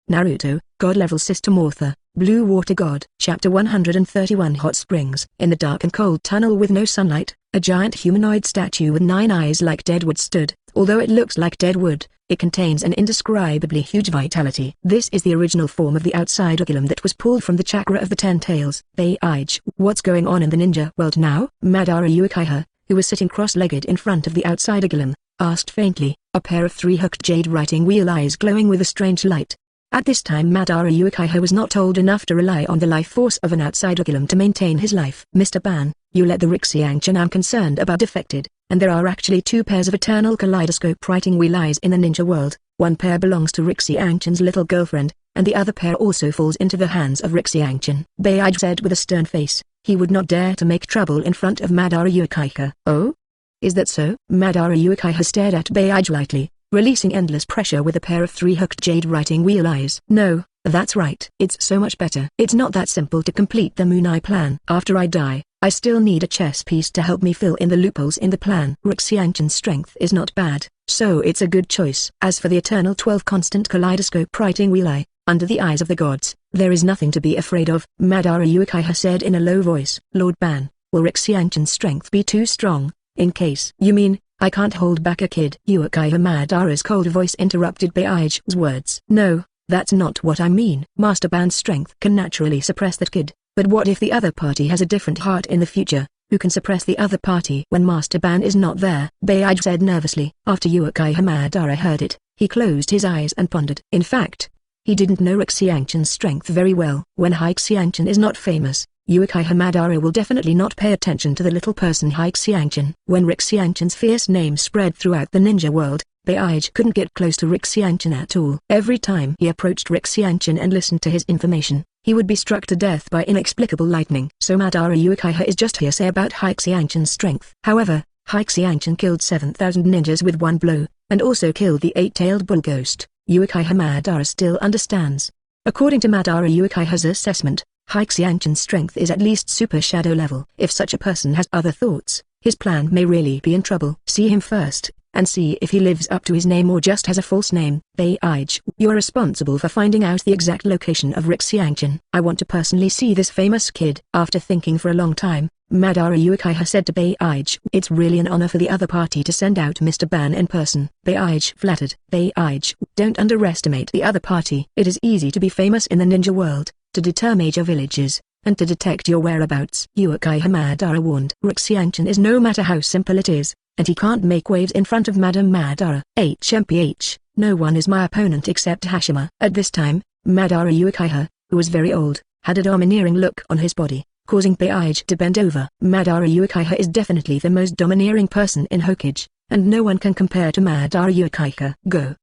Naruto, God-level system author, Blue Water God. Chapter 131 Hot Springs. In the dark and cold tunnel with no sunlight, a giant humanoid statue with 9 eyes like dead wood stood. Although it looks like dead wood, it contains an indescribably huge vitality. This is the original form of the outside golem that was pulled from the chakra of the 10 tails. Bleach. What's going on in the ninja world now? Madara Uchiha, who was sitting cross-legged in front of the outside golem, asked faintly, a pair of 3 hooked jade writing wheel eyes glowing with a strange light. At this time Madara Uchiha was not old enough to rely on the life force of an outside golem to maintain his life. Mr. Ban, you let the Xiangchen I'm concerned about defected, and there are actually 2 pairs of eternal kaleidoscope writing wheel eyes in the ninja world. One pair belongs to Xiangchen's little girlfriend, and the other pair also falls into the hands of Xiangchen. Bleach said with a stern face. He would not dare to make trouble in front of Madara Uchiha. Oh? Is that so? Madara Uchiha stared at Bleach lightly, releasing endless pressure with a pair of 3 hooked jade writing wheel eyes. No, that's right. It's so much better. It's not that simple to complete the Moon Eye plan. After I die, I still need a chess piece to help me fill in the loopholes in the plan. Xiangchen's strength is not bad, so it's a good choice. As for the eternal 12 constant kaleidoscope writing wheel eye, under the eyes of the gods, there is nothing to be afraid of, Madara Uchiha said in a low voice. Lord Ban, will Xiangchen's strength be too strong, in case? You mean, I can't hold back a kid? Uchiha Madara's cold voice interrupted Bleach's words. No, that's not what I mean. Master Ban's strength can naturally suppress that kid, but what if the other party has a different heart in the future? Who can suppress the other party when Master Ban is not there? Bleach said nervously. After Uchiha Madara heard it, he closed his eyes and pondered. In fact, he didn't know Xiangchen's strength very well. When Xiangchen is not famous, Uchiha Madara will definitely not pay attention to the little person Xiangchen. When Xiangchen's fierce name spread throughout the ninja world, Bleach couldn't get close to Xiangchen at all. Every time he approached Xiangchen and listened to his information, he would be struck to death by inexplicable lightning. So Madara Uchiha is just hearsay about Xiangchen's strength. However, Xiangchen killed 7,000 ninjas with one blow, and also killed the 8-tailed bull ghost. Uchiha Madara still understands. According to Madara Uchiha's assessment, Xiangchen's strength is at least super shadow level. If such a person has other thoughts, his plan may really be in trouble. See him first, and see if he lives up to his name or just has a false name. Bleach, you are responsible for finding out the exact location of Xiangchen. I want to personally see this famous kid. After thinking for a long time, Madara Uchiha said to Bleach, it's really an honor for the other party to send out Mr. Ban in person. Bleach flattered. Bleach, don't underestimate the other party. It is easy to be famous in the ninja world, to deter major villages, and to detect your whereabouts. Uchiha Madara warned. Xiangchen is no matter how simple it is, and he can't make waves in front of Madame Madara. HMPH, no one is my opponent except Hashima. At this time, Madara Uchiha, who was very old, had a domineering look on his body, causing Bleach to bend over. Madara Uchiha is definitely the most domineering person in Hokage, and no one can compare to Madara Uchiha. Go.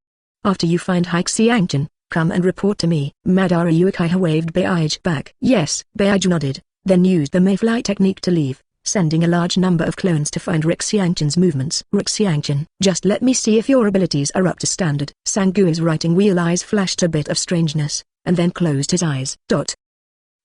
After you find Xiangchen, come and report to me. Madara Uchiha waved Bleach back. Yes. Bleach nodded, then used the Mayfly technique to leave, sending a large number of clones to find Xiangchen's movements. Xiangchen, just let me see if your abilities are up to standard. Sangui's writing wheel eyes flashed a bit of strangeness, and then closed his eyes.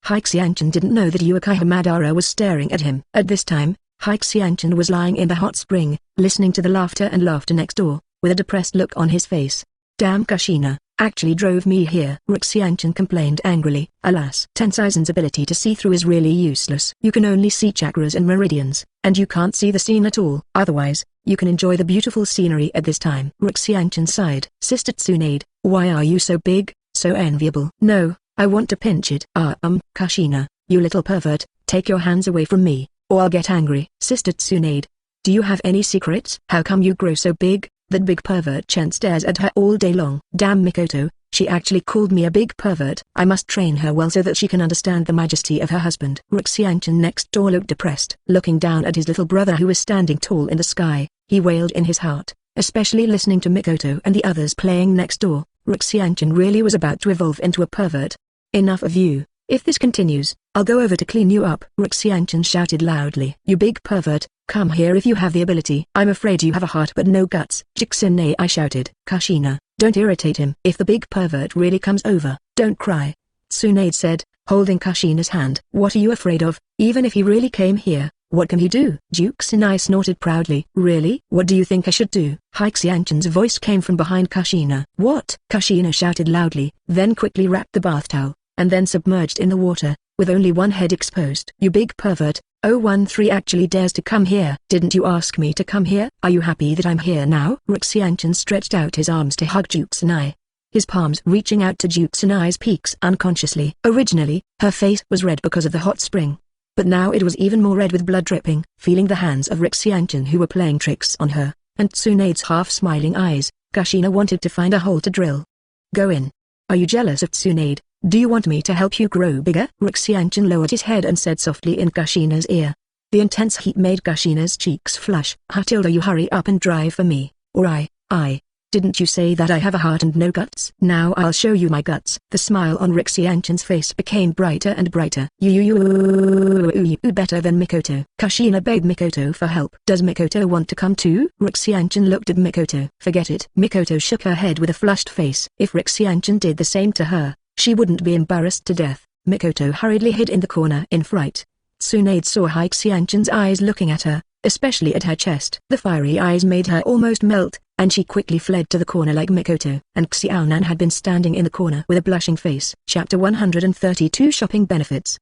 Xiangchen didn't know that Uchiha Madara was staring at him. At this time, Xiangchen was lying in the hot spring, listening to the laughter next door, with a depressed look on his face. Damn Kushina, actually drove me here. Xiangchen complained angrily. Alas, Tenseizen's ability to see through is really useless. You can only see chakras and meridians, and you can't see the scene at all. Otherwise, you can enjoy the beautiful scenery at this time. Xiangchen sighed. Sister Tsunade, why are you so big, so enviable? No, I want to pinch it. Kushina, you little pervert, take your hands away from me, or I'll get angry. Sister Tsunade, do you have any secrets? How come you grow so big? That big pervert Chen stares at her all day long. Damn Mikoto, she actually called me a big pervert. I must train her well so that she can understand the majesty of her husband. Xiangchen next door looked depressed. Looking down at his little brother who was standing tall in the sky, he wailed in his heart, especially listening to Mikoto and the others playing next door. Xiangchen really was about to evolve into a pervert. Enough of you. If this continues, I'll go over to clean you up. Xiangchen shouted loudly. You big pervert, come here if you have the ability. I'm afraid you have a heart but no guts. Jixin, I shouted. Kushina, don't irritate him. If the big pervert really comes over, don't cry. Tsunade said, holding Kushina's hand. What are you afraid of? Even if he really came here, What can he do? Duke Sinai snorted proudly. Really? What do you think I should do? Xiangchen's voice came from behind Kushina. What? Kushina shouted loudly, then quickly wrapped the bath towel, and then submerged in the water, with only one head exposed. You big pervert, 013 actually dares to come here. Didn't you ask me to come here? Are you happy that I'm here now? Xiangchen stretched out his arms to hug Duke Sinai, his palms reaching out to Duke Sinai's peaks unconsciously. Originally, her face was red because of the hot spring, but now it was even more red with blood dripping. Feeling the hands of Xiangchen who were playing tricks on her, and Tsunade's half-smiling eyes, Kushina wanted to find a hole to drill. Go in. Are you jealous of Tsunade? Do you want me to help you grow bigger? Xiangchen lowered his head and said softly in Kushina's ear. The intense heat made Kushina's cheeks flush. Hatilda, you hurry up and drive for me, or didn't you say that I have a heart and no guts? Now I'll show you my guts. The smile on Xiangchen's face became brighter and brighter. You better than Mikoto. Kushina begged Mikoto for help. Does Mikoto want to come too? Xiangchen looked at Mikoto. Forget it. Mikoto shook her head with a flushed face. If Xiangchen did the same to her, she wouldn't be embarrassed to death. Mikoto hurriedly hid in the corner in fright. Tsunade saw Xiangchen's eyes looking at her, especially at her chest. The fiery eyes made her almost melt, and she quickly fled to the corner like Mikoto. And Xiaonan had been standing in the corner with a blushing face. Chapter 132 Shopping Benefits?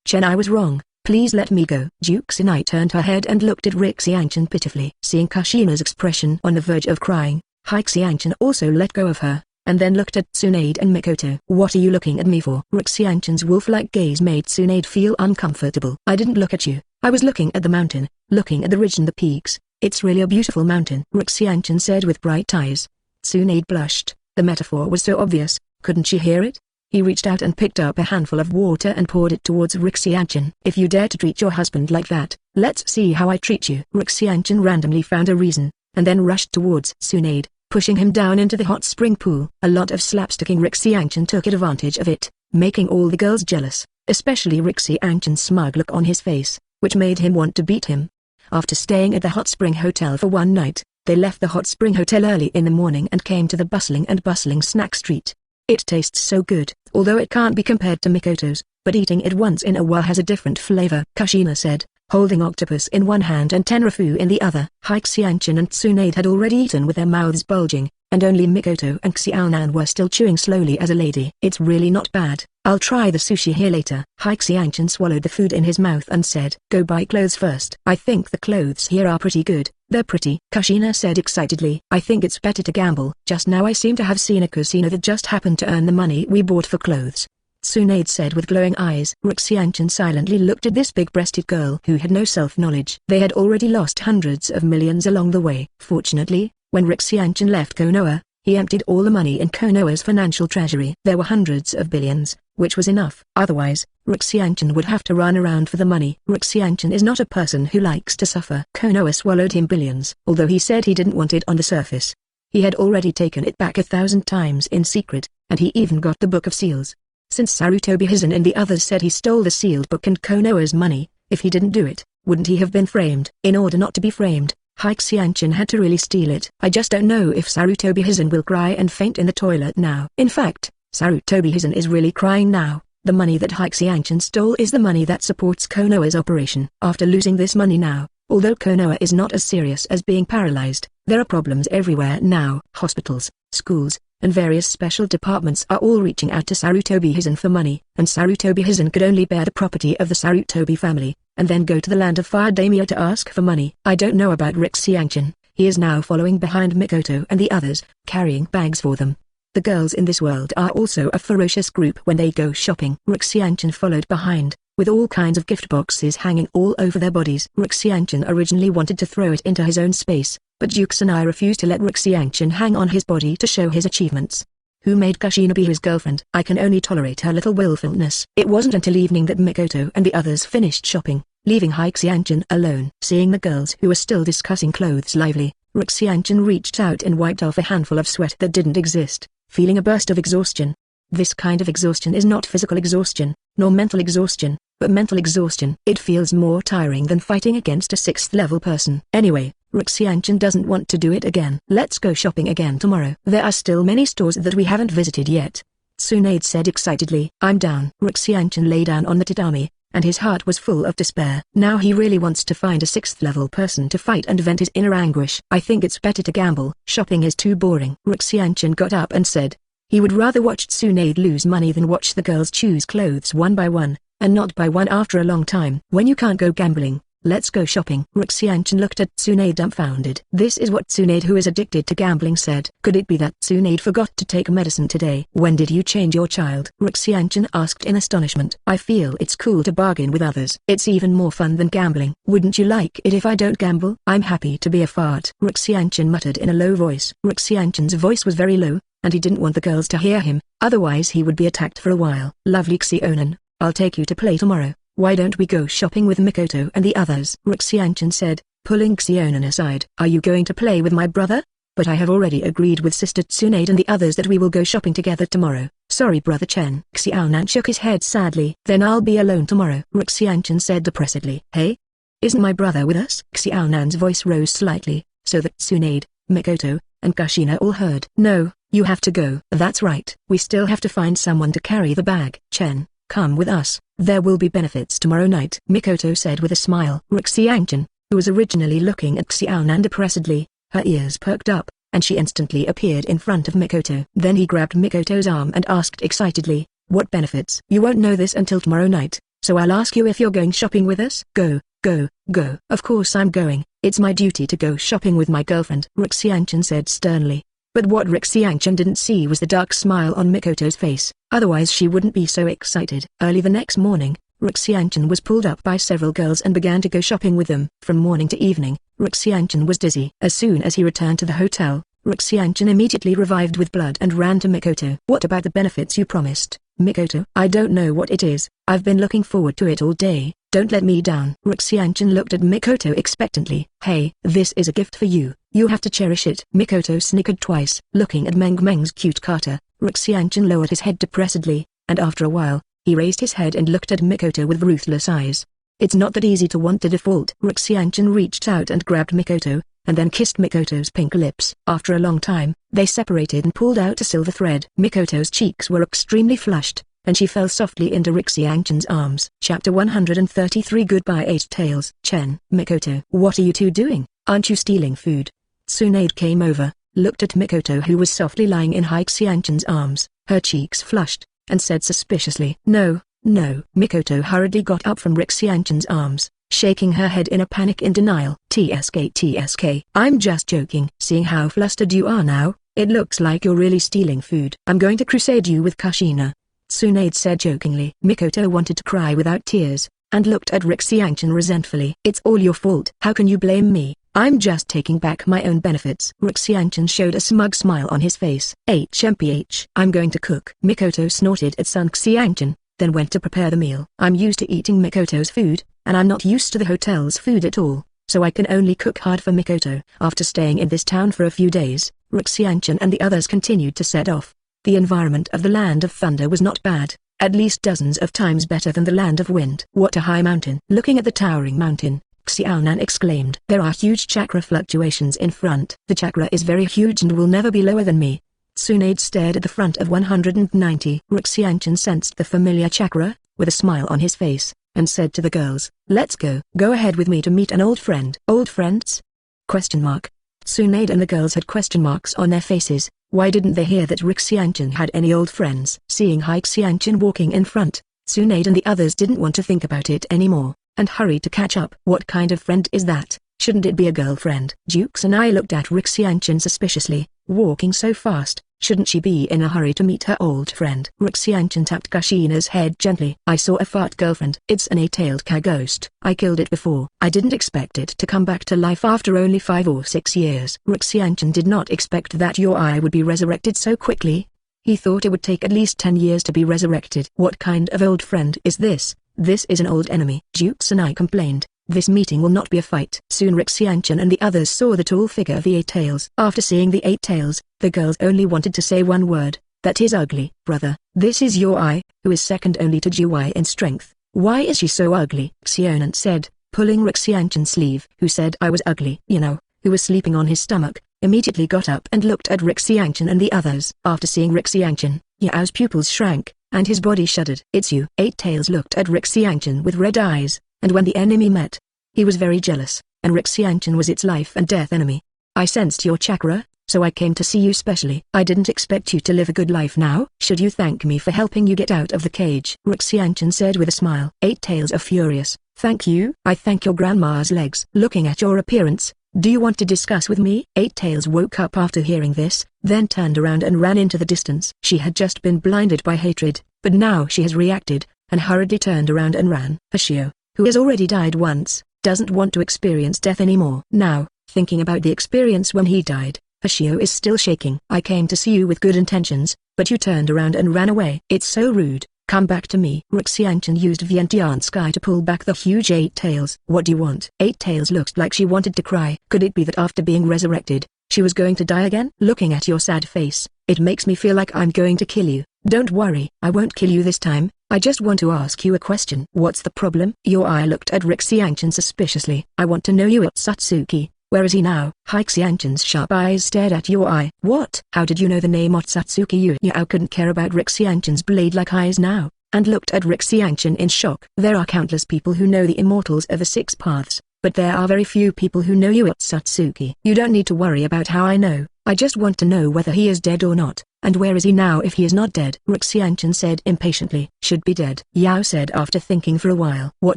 Chen, I was wrong. Please let me go. Duke Sinai turned her head and looked at Xiangchen pitifully. Seeing Kushina's expression on the verge of crying, Xiangchen also let go of her, and then looked at Tsunade and Mikoto. What are you looking at me for? Xiangchen's wolf-like gaze made Tsunade feel uncomfortable. I didn't look at you. I was looking at the mountain, looking at the ridge and the peaks. It's really a beautiful mountain, Xiangchen said with bright eyes. Tsunade blushed. The metaphor was so obvious, couldn't she hear it? He reached out and picked up a handful of water and poured it towards Xiangchen. If you dare to treat your husband like that, let's see how I treat you. Xiangchen randomly found a reason, and then rushed towards Tsunade, pushing him down into the hot spring pool. A lot of slapsticking. Xiangchen took advantage of it, making all the girls jealous, especially Xiangchen's smug look on his face, which made him want to beat him. After staying at the hot spring hotel for one night, they left the hot spring hotel early in the morning and came to the bustling snack street. It tastes so good, although it can't be compared to Mikoto's, but eating it once in a while has a different flavor, Kushina said, holding octopus in one hand and tenrafu in the other. Xiangchen and Tsunade had already eaten with their mouths bulging, and only Mikoto and Xiaonan were still chewing slowly as a lady. It's really not bad. I'll try the sushi here later. Xiangchen swallowed the food in his mouth and said, go buy clothes first. I think the clothes here are pretty good. They're pretty, Kushina said excitedly. I think it's better to gamble. Just now I seem to have seen a casino that just happened to earn the money we bought for clothes, Tsunade said with glowing eyes. Xiangchen silently looked at this big-breasted girl who had no self-knowledge. They had already lost hundreds of millions along the way. Fortunately, when Xiangchen left Konoha, he emptied all the money in Konoha's financial treasury. There were hundreds of billions, which was enough. Otherwise, Xiangchen would have to run around for the money. Xiangchen is not a person who likes to suffer. Konoha swallowed him billions. Although he said he didn't want it on the surface, he had already taken it back 1,000 times in secret, and he even got the Book of Seals. Since Sarutobi Hizen and the others said he stole the sealed book and Konoha's money, if he didn't do it, wouldn't he have been framed? In order not to be framed, Xiangchen had to really steal it. I just don't know if Sarutobi Hizen will cry and faint in the toilet now. In fact, Sarutobi Hizen is really crying now. The money that Xiangchen stole is the money that supports Konoha's operation. After losing this money now, although Konoha is not as serious as being paralyzed, there are problems everywhere now. Hospitals, schools, and various special departments are all reaching out to Sarutobi Hizen for money, and Sarutobi Hizen could only bear the property of the Sarutobi family, and then go to the land of fire daimyo to ask for money. I don't know about Xiangchen. He is now following behind Mikoto and the others, carrying bags for them. The girls in this world are also a ferocious group when they go shopping. Xiangchen followed behind, with all kinds of gift boxes hanging all over their bodies. Xiangchen originally wanted to throw it into his own space, but Duke Sinai refused to let Xiangchen hang on his body to show his achievements. Who made Kushina be his girlfriend? I can only tolerate her little willfulness. It wasn't until evening that Mikoto and the others finished shopping, leaving Xiangchen alone. Seeing the girls who were still discussing clothes lively, Xiangchen reached out and wiped off a handful of sweat that didn't exist, feeling a burst of exhaustion. This kind of exhaustion is not physical exhaustion, nor mental exhaustion, but mental exhaustion. It feels more tiring than fighting against a 6th-level person. Anyway, Xiangchen doesn't want to do it again. Let's go shopping again tomorrow. There are still many stores that we haven't visited yet, Tsunade said excitedly. I'm down. Xiangchen lay down on the tatami, and his heart was full of despair. Now he really wants to find a 6th level person to fight and vent his inner anguish. I think it's better to gamble. Shopping is too boring. Xiangchen got up and said. He would rather watch Tsunade lose money than watch the girls choose clothes one by one, and not by one after a long time. When you can't go gambling, let's go shopping. Xiangchen looked at Tsunade dumbfounded. This is what Tsunade, who is addicted to gambling, said. Could it be that Tsunade forgot to take medicine today? When did you change your child? Xiangchen asked in astonishment. I feel it's cool to bargain with others. It's even more fun than gambling. Wouldn't you like it if I don't gamble? I'm happy to be a fart. Xiangchen muttered in a low voice. Xiangchen's voice was very low, and he didn't want the girls to hear him, otherwise he would be attacked for a while. Lovely Xiaonan, I'll take you to play tomorrow. Why don't we go shopping with Mikoto and the others? Xiangchen said, pulling Xiaonan aside. Are you going to play with my brother? But I have already agreed with Sister Tsunade and the others that we will go shopping together tomorrow. Sorry brother Chen. Xiaonan shook his head sadly. Then I'll be alone tomorrow. Xiangchen said depressedly. Hey? Isn't my brother with us? Xiaonan's voice rose slightly, so that Tsunade, Mikoto, and Kushina all heard. No, you have to go. That's right. We still have to find someone to carry the bag. Chen, come with us. There will be benefits tomorrow night. Mikoto said with a smile. Xiangchen, who was originally looking at Xiaonan depressedly, her ears perked up, and she instantly appeared in front of Mikoto. Then he grabbed Mikoto's arm and asked excitedly, what benefits? You won't know this until tomorrow night, so I'll ask you if you're going shopping with us. Go, go, go. Of course I'm going. It's my duty to go shopping with my girlfriend. Xiangchen said sternly. But what Xiangchen didn't see was the dark smile on Mikoto's face, otherwise she wouldn't be so excited. Early the next morning, Xiangchen was pulled up by several girls and began to go shopping with them. From morning to evening, Xiangchen was dizzy. As soon as he returned to the hotel, Xiangchen immediately revived with blood and ran to Mikoto. What about the benefits you promised, Mikoto? I don't know what it is. I've been looking forward to it all day. Don't let me down. Xiangchen looked at Mikoto expectantly. Hey, this is a gift for you. You have to cherish it. Mikoto snickered twice. Looking at Meng Meng's cute Carter, Xiangchen lowered his head depressedly, and after a while, he raised his head and looked at Mikoto with ruthless eyes. It's not that easy to want to default. Xiangchen reached out and grabbed Mikoto, and then kissed Mikoto's pink lips. After a long time, they separated and pulled out a silver thread. Mikoto's cheeks were extremely flushed, and she fell softly into Xiangchen's arms. Chapter 133 Goodbye 8 Tails. Chen. Mikoto. What are you two doing? Aren't you stealing food? Tsunade came over, looked at Mikoto who was softly lying in Xiangchen's arms, her cheeks flushed, and said suspiciously. No, no. Mikoto hurriedly got up from Xiangchen's arms, shaking her head in a panic in denial. TSK. I'm just joking. Seeing how flustered you are now, it looks like you're really stealing food. I'm going to crusade you with Kushina, Tsunade said jokingly. Mikoto wanted to cry without tears, and looked at Xiangchen resentfully. It's all your fault. How can you blame me? I'm just taking back my own benefits. Xiangchen showed a smug smile on his face. HMPH. I'm going to cook. Mikoto snorted at Sun Xiangchen, then went to prepare the meal. I'm used to eating Mikoto's food, and I'm not used to the hotel's food at all, so I can only cook hard for Mikoto. After staying in this town for a few days, Xiangchen and the others continued to set off. The environment of the Land of Thunder was not bad, at least dozens of times better than the Land of Wind. What a high mountain! Looking at the towering mountain, Xiaonan exclaimed. There are huge chakra fluctuations in front. The chakra is very huge and will never be lower than me. Tsunade stared at the front of 190. Xiangchen sensed the familiar chakra, with a smile on his face, and said to the girls, let's go. Go ahead with me to meet an old friend. Old friends? Question mark. Tsunade and the girls had question marks on their faces. Why didn't they hear that Xiangchen had any old friends? Seeing Xiangchen walking in front, Tsunade and the others didn't want to think about it anymore, and hurried to catch up. What kind of friend is that? Shouldn't it be a girlfriend? Jukes and I looked at Xiangchen suspiciously. Walking so fast, shouldn't she be in a hurry to meet her old friend? Xiangchen tapped Kushina's head gently. I saw a fart girlfriend. It's an 8-tailed cat ghost. I killed it before. I didn't expect it to come back to life after only 5 or 6 years. Xiangchen did not expect that your eye would be resurrected so quickly. He thought it would take at least 10 years to be resurrected. What kind of old friend is this? This is an old enemy. Jukes and I complained. This meeting will not be a fight. Soon Xiangchen and the others saw the tall figure of the 8 tails. After seeing the 8 tails, the girls only wanted to say one word. That is ugly. Brother, this is your eye, who is second only to Jiwei in strength. Why is she so ugly? Xiaonan said, pulling Xiangchen's sleeve. Who said I was ugly? You know, who was sleeping on his stomach, immediately got up and looked at Xiangchen and the others. After seeing Xiangchen, Yao's pupils shrank, and his body shuddered. "It's you." Eight Tails looked at Xiangchen with red eyes, and when the enemy met, he was very jealous, and Xiangchen was its life and death enemy. "I sensed your chakra, so I came to see you specially. I didn't expect you to live a good life now. Should you thank me for helping you get out of the cage?" Xiangchen said with a smile. Eight Tails are furious. "Thank you? I thank your grandma's legs. Looking at your appearance, do you want to discuss with me?" Eight Tails woke up after hearing this, then turned around and ran into the distance. She had just been blinded by hatred, but now she has reacted, and hurriedly turned around and ran. Hoshio, who has already died once, doesn't want to experience death anymore. Now, thinking about the experience when he died, Hoshio is still shaking. "I came to see you with good intentions, but you turned around and ran away. It's so rude. Come back to me." Xiangchen used Vientiane Sky to pull back the huge Eight Tails. "What do you want?" Eight Tails looked like she wanted to cry. Could it be that after being resurrected, she was going to die again? "Looking at your sad face, it makes me feel like I'm going to kill you." "Don't worry, I won't kill you this time. I just want to ask you a question." "What's the problem?" Your eye looked at Xiangchen suspiciously. "I want to know you at Otsutsuki. Where is he now?" Xiangchen's sharp eyes stared at your eye. "What? How did you know the name Otsutsuki Yu?" Yao couldn't care about Xiangchen's blade-like eyes now, and looked at Xiangchen in shock. "There are countless people who know the immortals of the Six Paths, but there are very few people who know you at Otsutsuki. You don't need to worry about how I know. I just want to know whether he is dead or not, and where is he now if he is not dead?" Xiangchen said impatiently. "Should be dead," Yao said after thinking for a while. "What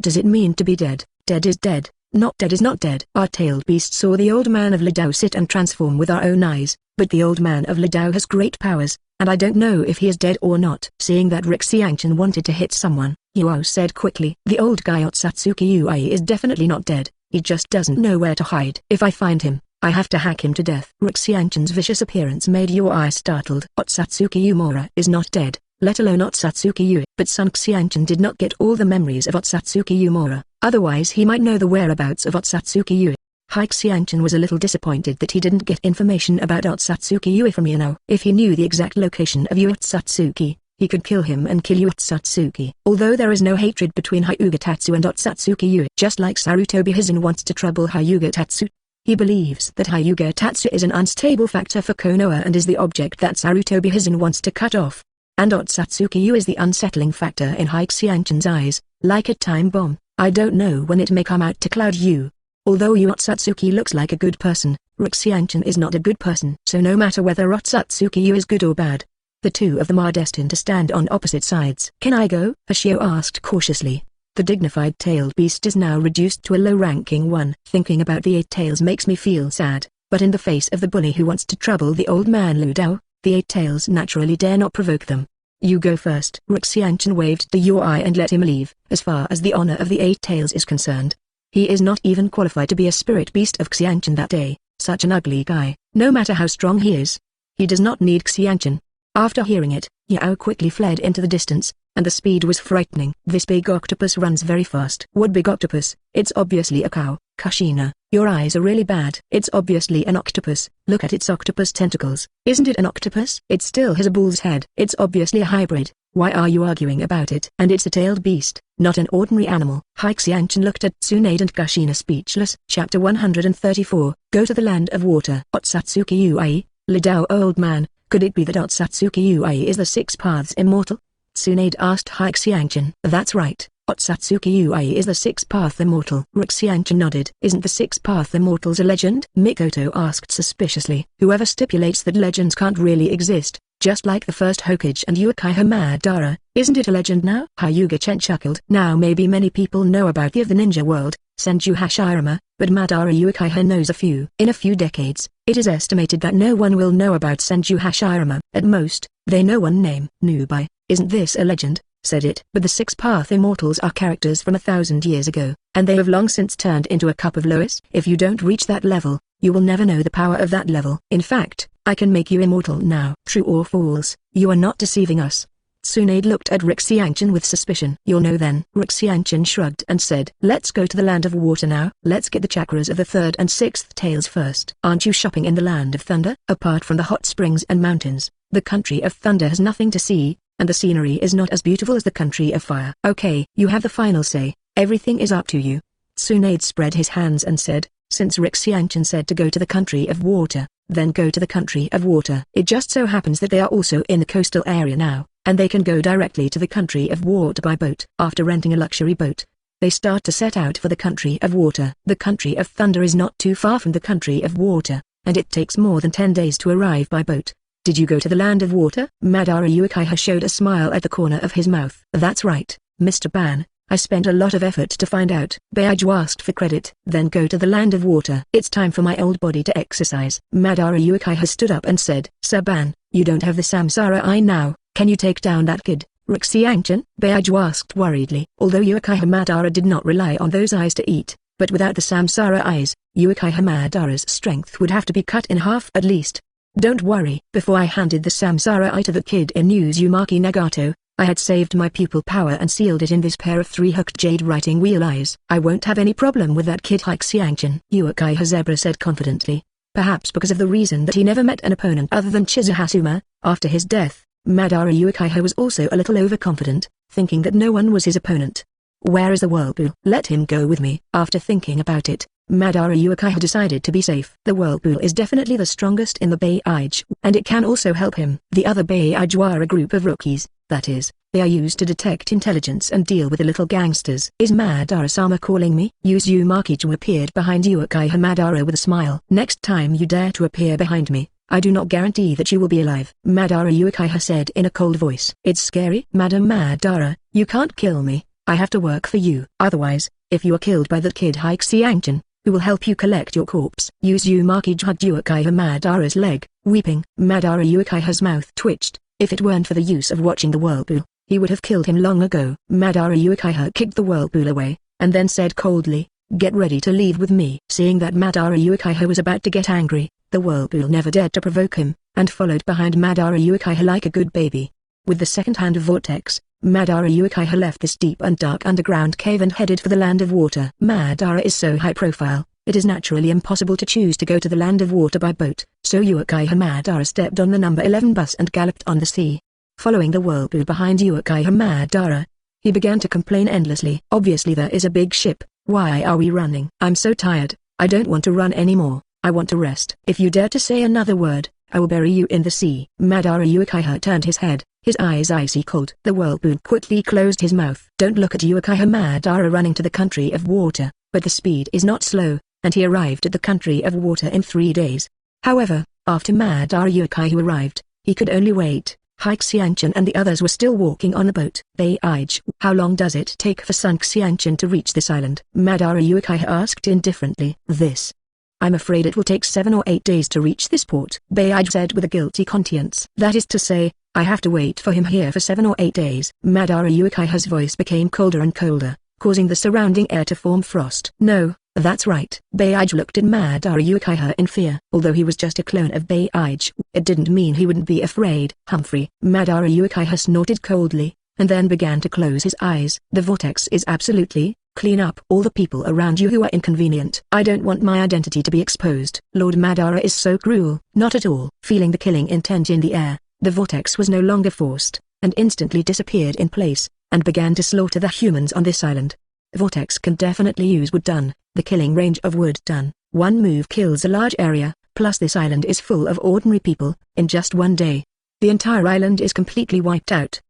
does it mean to be dead?" "Dead is dead. Not dead is not dead." Our tailed beast saw the old man of Lidao sit and transform with our own eyes, but the old man of Lidao has great powers, and I don't know if he is dead or not. Seeing that Xiangchen wanted to hit someone, Yao said quickly. "The old guy Otsutsuki Ui is definitely not dead, he just doesn't know where to hide. If I find him, I have to hack him to death." Xiangchen's vicious appearance made Ui startled. "Otsutsuki Umura is not dead, let alone Otsutsuki Ui." But Sun Xiangchen did not get all the memories of Otsutsuki Umura, otherwise he might know the whereabouts of Otsutsuki Ui. Xiangchen was a little disappointed that he didn't get information about Otsutsuki Ui from Yano. If he knew the exact location of Otsutsuki, he could kill him and kill Otsutsuki. Although there is no hatred between Hyuga Tatsu and Otsutsuki Ui, just like Sarutobi Hizen wants to trouble Hyuga Tatsu, he believes that Hyuga Tatsu is an unstable factor for Konoha and is the object that Sarutobi Hizen wants to cut off. And Otsutsuki Ui is the unsettling factor in Xiangchen's eyes, like a time bomb. I don't know when it may come out to Cloud U. Although Otsutsuki looks like a good person, Xiangchen is not a good person. So no matter whether Otsutsuki Ui is good or bad, the two of them are destined to stand on opposite sides. "Can I go?" Hoshio asked cautiously. The dignified tailed beast is now reduced to a low-ranking one. "Thinking about the Eight Tails makes me feel sad, but in the face of the bully who wants to trouble the old man Lu Dao, the Eight Tails naturally dare not provoke them. You go first." Xiangchen waved to Ui and let him leave. As far as the honor of the Eight Tails is concerned, he is not even qualified to be a spirit beast of Xiangchen that day. Such an ugly guy, no matter how strong he is. He does not need Xiangchen. After hearing it, Yao quickly fled into the distance, and the speed was frightening. "This big octopus runs very fast." "What big octopus?" "It's obviously a cow." "Kushina, your eyes are really bad." "It's obviously an octopus. Look at its octopus tentacles." "Isn't it an octopus?" "It still has a bull's head." "It's obviously a hybrid. Why are you arguing about it?" "And it's a tailed beast, not an ordinary animal." Xiangchen looked at Tsunade and Kushina speechless. Chapter 134, Go to the Land of Water. Otsutsuki Ui, Lidao old man, could it be that Otsutsuki Ui is the Six Paths immortal? Tsunade asked Xiangchen. "That's right, Otsutsuki Ui is the Six Path immortal." Xiangchen nodded. "Isn't the Six Path immortals a legend?" Mikoto asked suspiciously. "Whoever stipulates that legends can't really exist, just like the first Hokage and Uchiha Madara, isn't it a legend now?" Hyuga Chen chuckled. "Now maybe many people know about the ninja world, Senju Hashirama, but Madara Uchiha knows a few. In a few decades, it is estimated that no one will know about Senju Hashirama. At most, they know one name. Nubai, isn't this a legend?" said it. "But the Six Path Immortals are characters from 1,000 years ago, and they have long since turned into a cup of Lois. If you don't reach that level, you will never know the power of that level. In fact, I can make you immortal now." "True or false? You are not deceiving us." Tsunade looked at Xiangchen with suspicion. "You'll know then." Xiangchen shrugged and said, "Let's go to the Land of Water now. Let's get the chakras of the third and sixth tails first." "Aren't you shopping in the Land of Thunder?" "Apart from the hot springs and mountains, the country of thunder has nothing to see, and the scenery is not as beautiful as the country of fire." "Okay, you have the final say, everything is up to you." Tsunade spread his hands and said, "Since Xiangchen said to go to the country of water, then go to the country of water." It just so happens that they are also in the coastal area now, and they can go directly to the country of water by boat. After renting a luxury boat, they start to set out for the country of water. The country of thunder is not too far from the country of water, and it takes more than 10 days to arrive by boat. Did you go to the land of water? Madara Uchiha showed a smile at the corner of his mouth. That's right, Mr. Ban. I spent a lot of effort to find out. Bbook asked for credit. Then go to the land of water. It's time for my old body to exercise. Madara Uchiha stood up and said, Sir Ban, you don't have the Samsara eye now. Can you take down that kid, Xiangchen? Bbook asked worriedly. Although Uchiha Madara did not rely on those eyes to eat, but without the Samsara eyes, Uchiha Madara's strength would have to be cut in half at least. Don't worry. Before I handed the Samsara eye to the kid in Uzumaki Nagato, I had saved my pupil power and sealed it in this pair of 3 hooked jade writing wheel eyes. I won't have any problem with that kid Xiangchen, Uchiha Zebra said confidently. Perhaps because of the reason that he never met an opponent other than Chizahasuma. After his death, Madara Uchiha was also a little overconfident, thinking that no one was his opponent. Where is the whirlpool? Let him go with me. After thinking about it, Madara Uchiha decided to be safe. The whirlpool is definitely the strongest in the Bbook, and it can also help him. The other Bbook are a group of rookies, that is, they are used to detect intelligence and deal with the little gangsters. Is Madara-sama calling me? Uzumaki appeared behind Uchiha Madara with a smile. Next time you dare to appear behind me, I do not guarantee that you will be alive, Madara Uchiha said in a cold voice. It's scary. Madam Madara, you can't kill me. I have to work for you. Otherwise, if you are killed by that kid Xiangchen, who will help you collect your corpse? Uzumaki hugged Uchiha Madara's leg, weeping. Madara Uchiha's mouth twitched. If it weren't for the use of watching the whirlpool, he would have killed him long ago. Madara Uchiha kicked the whirlpool away, and then said coldly, get ready to leave with me. Seeing that Madara Uchiha was about to get angry, the whirlpool never dared to provoke him, and followed behind Madara Uchiha like a good baby. With the second hand of vortex, Madara Uchiha left this deep and dark underground cave and headed for the land of water. Madara is so high profile, it is naturally impossible to choose to go to the land of water by boat, so Uchiha Madara stepped on the number 11 bus and galloped on the sea. Following the whirlpool behind Uchiha Madara, he began to complain endlessly. Obviously there is a big ship, why are we running? I'm so tired, I don't want to run anymore, I want to rest. If you dare to say another word, I will bury you in the sea. Madara Uchiha turned his head, his eyes icy cold. The whirlpool quickly closed his mouth. Don't look at Uchiha Madara running to the country of water, but the speed is not slow, and he arrived at the country of water in 3 days. However, after Madara Uchiha arrived, he could only wait. Xiangchen and the others were still walking on the boat. Bbook, how long does it take for Xiangchen to reach this island? Madara Uchiha asked indifferently. This. I'm afraid it will take 7 or 8 days to reach this port, Bbook said with a guilty conscience. That is to say, I have to wait for him here for 7 or 8 days. Madara Uchiha's voice became colder and colder, causing the surrounding air to form frost. No, that's right. Bbook looked at Madara Uchiha in fear. Although he was just a clone of Bbook, it didn't mean he wouldn't be afraid. Humphrey. Madara Uchiha snorted coldly, and then began to close his eyes. The vortex is absolutely, clean up all the people around you who are inconvenient. I don't want my identity to be exposed. Lord Madara is so cruel. Not at all. Feeling the killing intent in the air, the vortex was no longer forced, and instantly disappeared in place, and began to slaughter the humans on this island. Vortex can definitely use wood done, the killing range of wood done. One move kills a large area, plus this island is full of ordinary people. In just 1 day, the entire island is completely wiped out.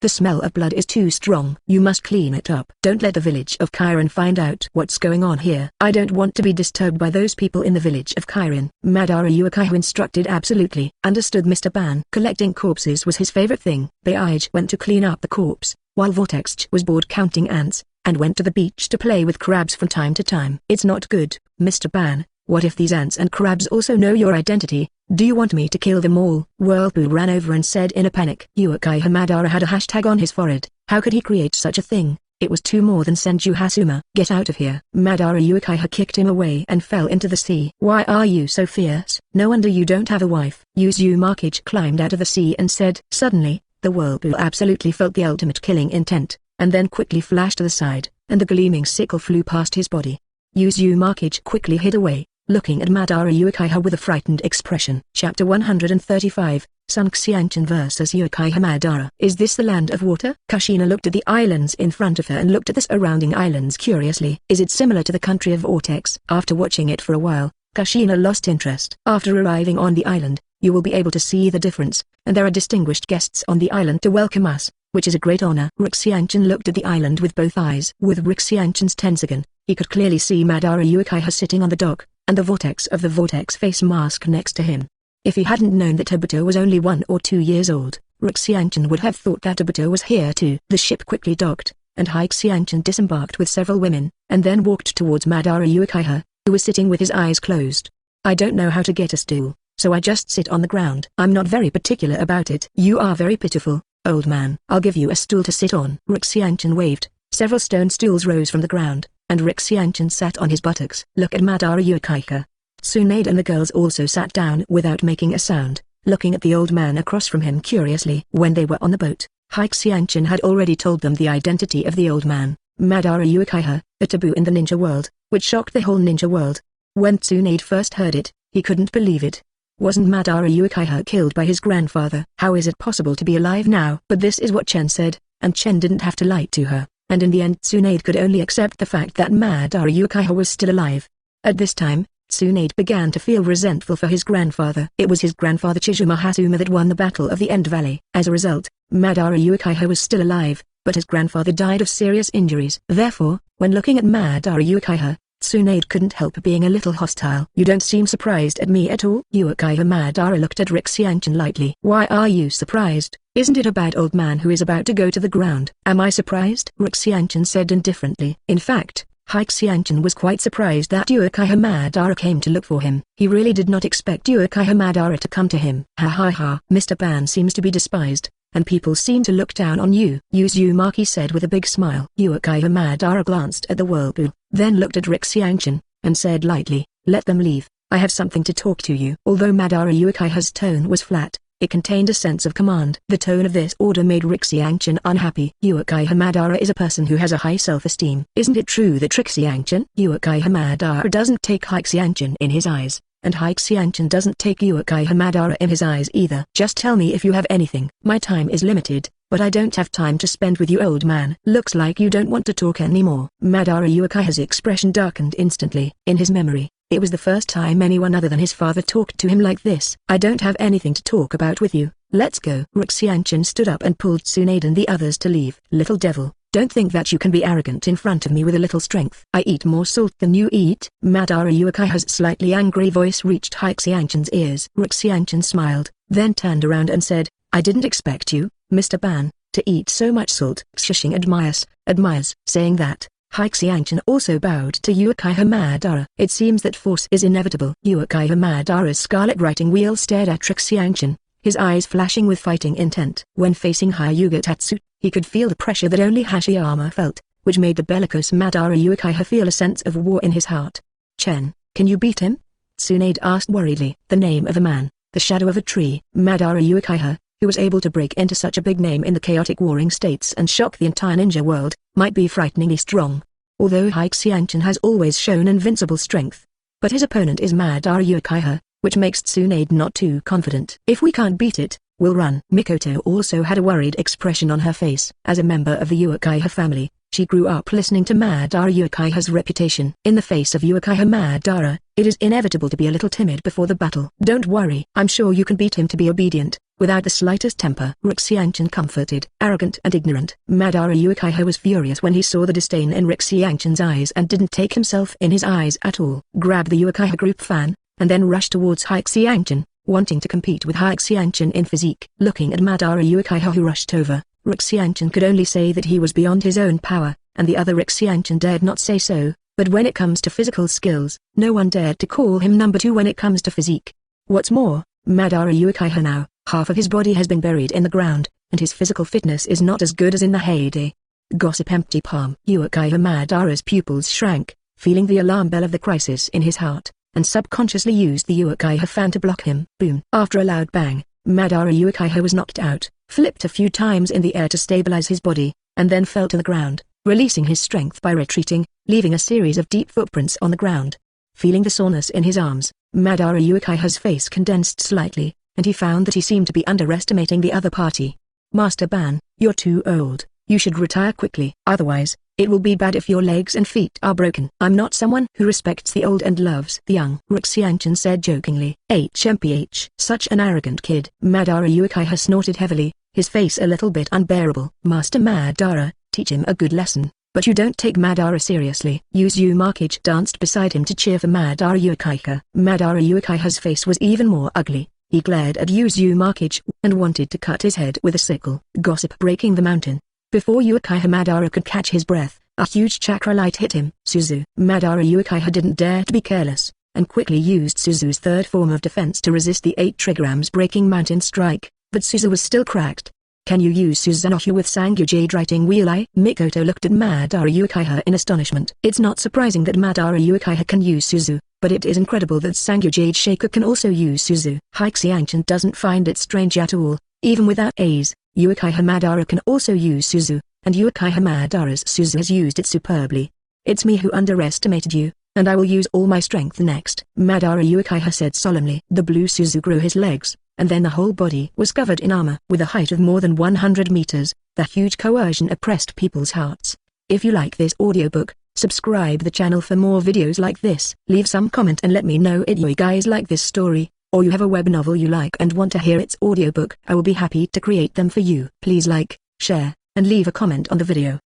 The smell of blood is too strong. You must clean it up. Don't let the village of Kirin find out what's going on here. I don't want to be disturbed by those people in the village of Kirin. Madara Uchiha instructed absolutely. Understood, Mr. Ban. Collecting corpses was his favorite thing. Bbook went to clean up the corpse, while Vortex was bored counting ants, and went to the beach to play with crabs from time to time. It's not good, Mr. Ban. What if these ants and crabs also know your identity? Do you want me to kill them all? Whirlpool ran over and said in a panic. Uchiha Madara had a hashtag on his forehead. How could he create such a thing? It was too more than Senju Hasuma. Get out of here. Madara Uchiha kicked him away and fell into the sea. Why are you so fierce? No wonder you don't have a wife. Uzumaki climbed out of the sea and said. Suddenly, the whirlpool absolutely felt the ultimate killing intent, and then quickly flashed to the side, and the gleaming sickle flew past his body. Uzumaki quickly hid away, looking at Madara Uchiha with a frightened expression. Chapter 135, Sun Xiangchen vs Uchiha Madara. Is this the land of water? Kushina looked at the islands in front of her and looked at the surrounding islands curiously. Is it similar to the country of Vortex? After watching it for a while, Kushina lost interest. After arriving on the island, you will be able to see the difference, and there are distinguished guests on the island to welcome us, which is a great honor." Xiangchen looked at the island with both eyes. With Xiangchen's Tensagan, he could clearly see Madara Uchiha sitting on the dock, and the vortex of the vortex face mask next to him. If he hadn't known that Obito was only 1 or 2 years old, Xiangchen would have thought that Obito was here too. The ship quickly docked, and Xiangchen disembarked with several women, and then walked towards Madara Uchiha, who was sitting with his eyes closed. "I don't know how to get a stool, so I just sit on the ground. I'm not very particular about it." "You are very pitiful, old man. I'll give you a stool to sit on." Xiangchen waved. Several stone stools rose from the ground, and Xiangchen sat on his buttocks. "Look at Madara Uchiha." Tsunade and the girls also sat down without making a sound, looking at the old man across from him curiously. When they were on the boat, Xiangchen had already told them the identity of the old man, Madara Uchiha, a taboo in the ninja world, which shocked the whole ninja world. When Tsunade first heard it, he couldn't believe it. Wasn't Madara Uchiha killed by his grandfather? How is it possible to be alive now? But this is what Chen said, and Chen didn't have to lie to her, and in the end Tsunade could only accept the fact that Madara Uchiha was still alive. At this time, Tsunade began to feel resentful for his grandfather. It was his grandfather Chizuma Hasuma that won the Battle of the End Valley. As a result, Madara Uchiha was still alive, but his grandfather died of serious injuries. Therefore, when looking at Madara Uchiha, Tsunade couldn't help being a little hostile. "You don't seem surprised at me at all." Uchiha Madara looked at Xiangchen lightly. "Why are you surprised? Isn't it a bad old man who is about to go to the ground?" "Am I surprised?" Xiangchen said indifferently. In fact, Xiangchen was quite surprised that Uchiha Madara came to look for him. He really did not expect Uchiha Madara to come to him. "Ha ha ha. Mr. Ban seems to be despised, and people seem to look down on you," Uzumaki said with a big smile. Uchiha Madara glanced at the whirlpool, then looked at Xiangchen, and said lightly, "Let them leave, I have something to talk to you." Although Madara Uchiha's tone was flat, it contained a sense of command. The tone of this order made Xiangchen unhappy. Uchiha Madara is a person who has a high self-esteem. Isn't it true that Xiangchen? Uchiha Madara doesn't take Xiangchen in his eyes, and Xiangchen doesn't take Uchiha Madara in his eyes either. "Just tell me if you have anything." "My time is limited, but I don't have time to spend with you, old man." "Looks like you don't want to talk anymore." Madara Uchiha's expression darkened instantly. In his memory, it was the first time anyone other than his father talked to him like this. "I don't have anything to talk about with you. Let's go." Xiangchen stood up and pulled Tsunade and the others to leave. "Little devil, don't think that you can be arrogant in front of me with a little strength. I eat more salt than you eat." Madara Uchiha's slightly angry voice reached Xiangchen's ears. Xiangchen smiled, then turned around and said, "I didn't expect you, Mr. Ban, to eat so much salt." Xiangchen admires. Saying that, Xiangchen also bowed to Uchiha Madara. "It seems that force is inevitable." Uchiha Madara's scarlet writing wheel stared at Xiangchen, his eyes flashing with fighting intent. When facing Hyuga Tatsu, he could feel the pressure that only Hashiyama felt, which made the bellicose Madara Uchiha feel a sense of war in his heart. "Chen, can you beat him?" Tsunade asked worriedly. The name of a man, the shadow of a tree. Madara Uchiha, who was able to break into such a big name in the chaotic warring states and shock the entire ninja world, might be frighteningly strong. Although Xiangchen has always shown invincible strength, but his opponent is Madara Uchiha, which makes Tsunade not too confident. "If we can't beat it, we'll run." Mikoto also had a worried expression on her face. As a member of the Uchiha family, she grew up listening to Madara Uchiha's reputation. In the face of Uchiha Madara, it is inevitable to be a little timid before the battle. "Don't worry, I'm sure you can beat him." To be obedient, without the slightest temper, Xiangchen comforted. Arrogant and ignorant. Madara Uchiha was furious when he saw the disdain in Xiangchen's eyes and didn't take himself in his eyes at all. Grabbed the Uchiha group fan, and then rushed towards Xiangchen, wanting to compete with Xiangchen in physique. Looking at Madara Uchiha who rushed over, Xiangchen could only say that he was beyond his own power, and the other Xiangchen dared not say so, but when it comes to physical skills, no one dared to call him number 2 when it comes to physique. What's more, Madara Uchiha now, half of his body has been buried in the ground, and his physical fitness is not as good as in the heyday. Gossip empty palm. Uchiha Madara's pupils shrank, feeling the alarm bell of the crisis in his heart, and subconsciously used the Uchiha fan to block him. Boom. After a loud bang, Madara Uchiha was knocked out, flipped a few times in the air to stabilize his body, and then fell to the ground, releasing his strength by retreating, leaving a series of deep footprints on the ground. Feeling the soreness in his arms, Madara Uchiha's face condensed slightly, and he found that he seemed to be underestimating the other party. "Master Ban, you're too old. You should retire quickly. Otherwise, It will be bad if your legs and feet are broken. I'm not someone who respects the old and loves the young, Xiangchen said jokingly. HMPH. Such an arrogant kid. Madara Uchiha snorted heavily, his face a little bit unbearable. Master Madara, teach him a good lesson. But you don't take Madara seriously. Uzumaki danced beside him to cheer for Madara Uchiha. Madara Uchiha's face was even more ugly. He glared at Uzumaki and wanted to cut his head with a sickle. Gossip breaking the mountain. Before Uchiha Madara could catch his breath, a huge chakra light hit him. Suzu. Madara Uchiha didn't dare to be careless, and quickly used Suzu's third form of defense to resist the 8 trigrams breaking mountain strike, but Suzu was still cracked. Can you use Susanoo with Sangyu Jade writing wheel eye? Mikoto looked at Madara Uchiha in astonishment. It's not surprising that Madara Uchiha can use Suzu, but it is incredible that Sangyu Jade Shaker can also use Suzu. Xiangchen doesn't find it strange at all. Even without A's, Uchiha Madara can also use Suzu, and Uchiha Madara's Suzu has used it superbly. It's me who underestimated you, and I will use all my strength next. Madara Uchiha said solemnly. The blue Suzu grew his legs, and then the whole body was covered in armor. With a height of more than 100 meters, the huge coercion oppressed people's hearts. If you like this audiobook, subscribe the channel for more videos like this. Leave some comment and let me know if you guys like this story, or you have a web novel you like and want to hear its audiobook. I will be happy to create them for you. Please like, share, and leave a comment on the video.